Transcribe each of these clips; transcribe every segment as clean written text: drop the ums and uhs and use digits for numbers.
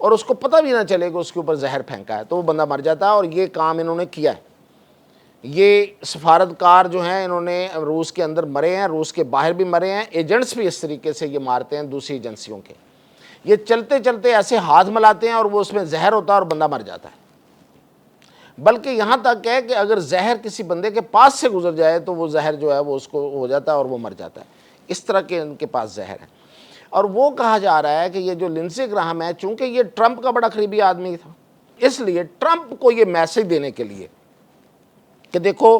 اور اس کو پتہ بھی نہ چلے کہ اس کے اوپر زہر پھینکا ہے، تو وہ بندہ مر جاتا ہے۔ اور یہ کام انہوں نے کیا ہے، یہ سفارتکار جو ہیں انہوں نے روس کے اندر مرے ہیں، روس کے باہر بھی مرے ہیں، ایجنٹس بھی اس طریقے سے یہ مارتے ہیں دوسری ایجنسیوں کے، یہ چلتے چلتے ایسے ہاتھ ملاتے ہیں اور وہ اس میں زہر ہوتا ہے اور بندہ مر جاتا ہے۔ بلکہ یہاں تک ہے کہ اگر زہر کسی بندے کے پاس سے گزر جائے تو وہ زہر جو ہے وہ اس کو ہو جاتا ہے اور وہ مر جاتا ہے، اس طرح کے ان کے پاس زہر ہے۔ اور وہ کہا جا رہا ہے کہ یہ جو لنزے گراہم ہے، چونکہ یہ ٹرمپ کا بڑا قریبی آدمی تھا، اس لیے ٹرمپ کو یہ میسج دینے کے لیے کہ دیکھو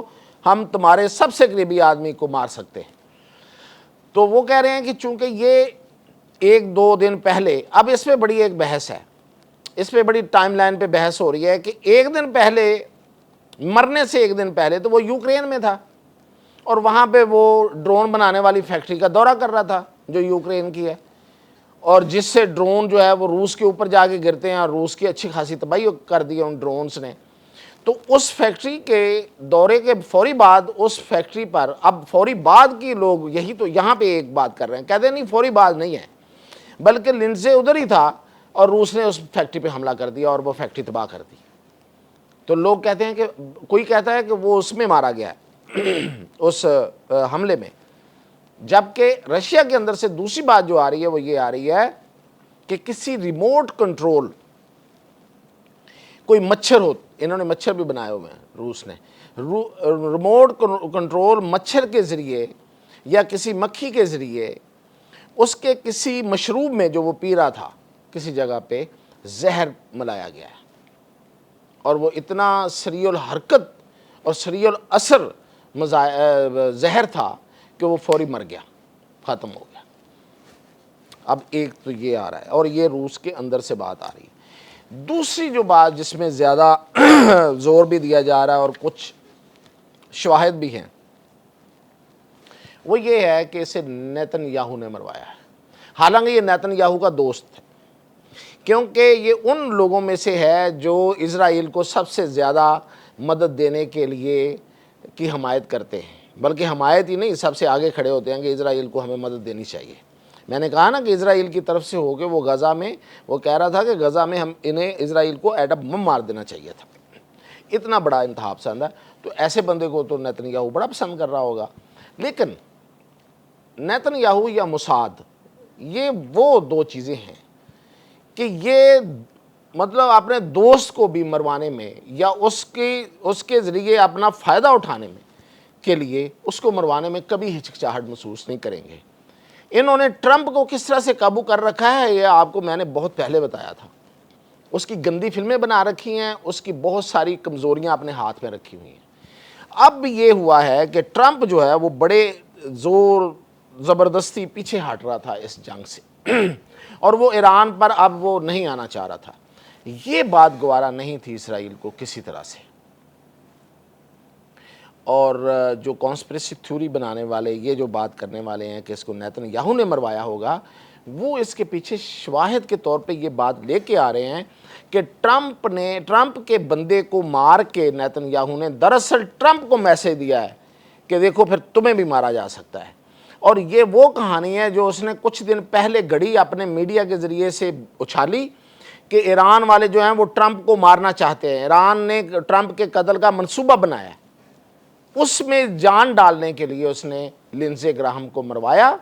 ہم تمہارے سب سے قریبی آدمی کو مار سکتے ہیں، تو وہ کہہ رہے ہیں کہ چونکہ یہ 1-2 دن پہلے، اب اس پہ بڑی ایک بحث ہے، اس پہ بڑی ٹائم لائن پہ بحث ہو رہی ہے کہ 1 دن پہلے، مرنے سے 1 دن پہلے تو وہ یوکرین میں تھا اور وہاں پہ وہ ڈرون بنانے والی فیکٹری کا دورہ کر رہا تھا جو یوکرین کی ہے، اور جس سے ڈرون جو ہے وہ روس کے اوپر جا کے گرتے ہیں اور روس کی اچھی خاصی تباہی کر دی ان ڈرونز نے۔ تو اس فیکٹری کے دورے کے فوری بعد اس فیکٹری پر، اب فوری بعد کی لوگ یہی تو یہاں پہ ایک بات کر رہے ہیں، کہتے ہیں نہیں فوری بعد نہیں ہے، بلکہ لنزے ادھر ہی تھا اور روس نے اس فیکٹری پہ حملہ کر دیا اور وہ فیکٹری تباہ کر دی۔ تو لوگ کہتے ہیں کہ کوئی کہتا ہے کہ وہ اس میں مارا گیا ہے اس حملے میں، جبکہ رشیا کے اندر سے دوسری بات جو آ رہی ہے وہ یہ آ رہی ہے کہ کسی ریموٹ کنٹرول، کوئی مچھر ہو، انہوں نے مچھر بھی بنائے ہوئے ہیں روس نے، ریموٹ کنٹرول مچھر کے ذریعے یا کسی مکھی کے ذریعے اس کے کسی مشروب میں جو وہ پی رہا تھا کسی جگہ پہ زہر ملایا گیا ہے، اور وہ اتنا سریع الحرکت اور سریع الاثر زہر تھا کہ وہ فوری مر گیا، ختم ہو گیا۔ اب ایک تو یہ آ رہا ہے اور یہ روس کے اندر سے بات آ رہی ہے۔ دوسری جو بات جس میں زیادہ زور بھی دیا جا رہا ہے اور کچھ شواہد بھی ہیں، وہ یہ ہے کہ اسے نیتن یاہو نے مروایا ہے، حالانکہ یہ نیتن یاہو کا دوست ہے، کیونکہ یہ ان لوگوں میں سے ہے جو اسرائیل کو سب سے زیادہ مدد دینے کے لیے کی حمایت کرتے ہیں، بلکہ حمایت ہی نہیں، سب سے آگے کھڑے ہوتے ہیں کہ اسرائیل کو ہمیں مدد دینی چاہیے۔ میں نے کہا نا کہ اسرائیل کی طرف سے ہو کے وہ غزہ میں، وہ کہہ رہا تھا کہ غزہ میں ہم انہیں اسرائیل کو ایٹم بم مار دینا چاہیے تھا، اتنا بڑا انتہا پسند ہے۔ تو ایسے بندے کو تو نیتن یاہو بڑا پسند کر رہا ہوگا، لیکن نیتن یاہو یا موساد، یہ وہ دو چیزیں ہیں کہ یہ مطلب اپنے دوست کو بھی مروانے میں یا اس کے ذریعے اپنا فائدہ اٹھانے میں کے لیے اس کو مروانے میں کبھی ہچکچاہٹ محسوس نہیں کریں گے۔ انہوں نے ٹرمپ کو کس طرح سے قابو کر رکھا ہے یہ آپ کو میں نے بہت پہلے بتایا تھا، اس کی گندی فلمیں بنا رکھی ہیں، اس کی بہت ساری کمزوریاں اپنے ہاتھ میں رکھی ہوئی ہیں۔ اب یہ ہوا ہے کہ ٹرمپ جو ہے وہ بڑے زور زبردستی پیچھے ہٹ رہا تھا اس جنگ سے اور وہ ایران پر اب وہ نہیں آنا چاہ رہا تھا۔ یہ بات گوارا نہیں تھی اسرائیل کو کسی طرح سے، اور جو کانسپریسی تھیوری بنانے والے، یہ جو بات کرنے والے ہیں کہ اس کو نیتن یاہو نے مروایا ہوگا، وہ اس کے پیچھے شواہد کے طور پہ یہ بات لے کے آ رہے ہیں کہ ٹرمپ کے بندے کو مار کے نیتن یاہو نے دراصل ٹرمپ کو میسج دیا ہے کہ دیکھو پھر تمہیں بھی مارا جا سکتا ہے۔ اور یہ وہ کہانی ہے جو اس نے کچھ دن پہلے گھڑی اپنے میڈیا کے ذریعے سے اچھالی کہ ایران والے جو ہیں وہ ٹرمپ کو مارنا چاہتے ہیں، ایران نے ٹرمپ کے قتل کا منصوبہ بنایا ہے، اس میں جان ڈالنے کے لیے اس نے لنزے گراہم کو مروایا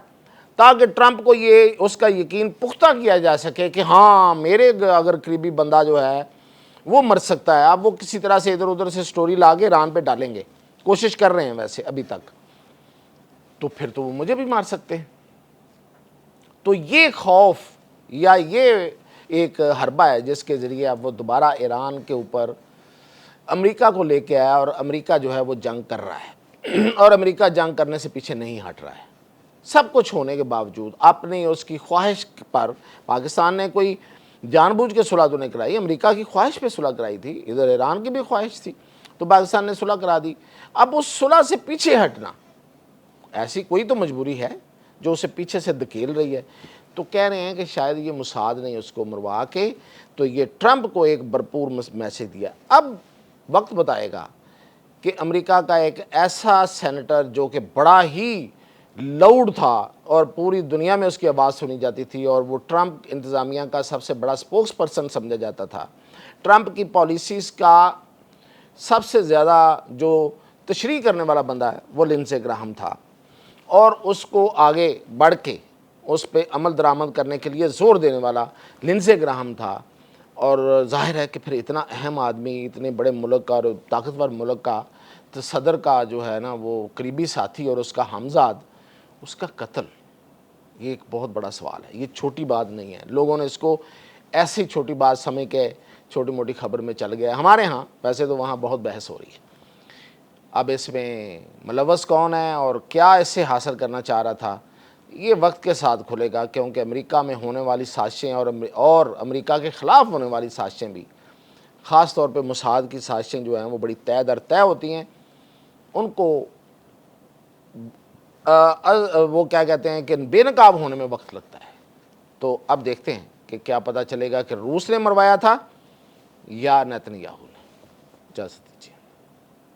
تاکہ ٹرمپ کو یہ اس کا یقین پختہ کیا جا سکے کہ ہاں میرے اگر قریبی بندہ جو ہے وہ مر سکتا ہے۔ اب وہ کسی طرح سے ادھر ادھر سے سٹوری لا کے ایران پہ ڈالیں گے، کوشش کر رہے ہیں ویسے ابھی تک، تو پھر تو وہ مجھے بھی مار سکتے ہیں۔ تو یہ خوف یا یہ ایک حربہ ہے جس کے ذریعے اب وہ دوبارہ ایران کے اوپر امریکہ کو لے کے آیا، اور امریکہ جو ہے وہ جنگ کر رہا ہے اور امریکہ جنگ کرنے سے پیچھے نہیں ہٹ رہا ہے۔ سب کچھ ہونے کے باوجود اپنی اس کی خواہش پر پاکستان نے کوئی جان بوجھ کے صلح تو نہیں کرائی، امریکہ کی خواہش پہ صلح کرائی تھی، ادھر ایران کی بھی خواہش تھی تو پاکستان نے صلح کرا دی۔ اب اس صلح سے پیچھے ہٹنا، ایسی کوئی تو مجبوری ہے جو اسے پیچھے سے دھکیل رہی ہے، تو کہہ رہے ہیں کہ شاید یہ موساد نے اس کو مروا کے تو یہ ٹرمپ کو ایک بھرپور میسج دیا۔ اب وقت بتائے گا کہ امریکہ کا ایک ایسا سینیٹر جو کہ بڑا ہی لاؤڈ تھا اور پوری دنیا میں اس کی آواز سنی جاتی تھی، اور وہ ٹرمپ انتظامیہ کا سب سے بڑا سپوکس پرسن سمجھا جاتا تھا. ٹرمپ کی پالیسیز کا سب سے زیادہ جو تشریح کرنے والا بندہ ہے وہ لنزے گراہم تھا، اور اس کو آگے بڑھ کے اس پہ عمل درآمد کرنے کے لیے زور دینے والا لنزے گراہم تھا. اور ظاہر ہے کہ پھر اتنا اہم آدمی، اتنے بڑے ملک کا اور طاقتور ملک کا تو صدر کا جو ہے نا وہ قریبی ساتھی اور اس کا ہمزاد، اس کا قتل، یہ ایک بہت بڑا سوال ہے. یہ چھوٹی بات نہیں ہے. لوگوں نے اس کو ایسی چھوٹی بات سمجھ کے چھوٹی موٹی خبر میں چل گیا. ہمارے ہاں ویسے تو وہاں بہت بحث ہو رہی ہے اب اس میں ملوث کون ہے اور کیا اس سے حاصل کرنا چاہ رہا تھا. یہ وقت کے ساتھ کھلے گا، کیونکہ امریکہ میں ہونے والی سازشیں اور امریکہ کے خلاف ہونے والی سازشیں بھی، خاص طور پہ موساد کی سازشیں جو ہیں وہ بڑی طے در طے ہوتی ہیں. ان کو وہ کیا کہتے ہیں کہ بے نقاب ہونے میں وقت لگتا ہے. تو اب دیکھتے ہیں کہ کیا پتہ چلے گا کہ روس نے مروایا تھا یا نیتن یاہو نے. اجازت دیجیے.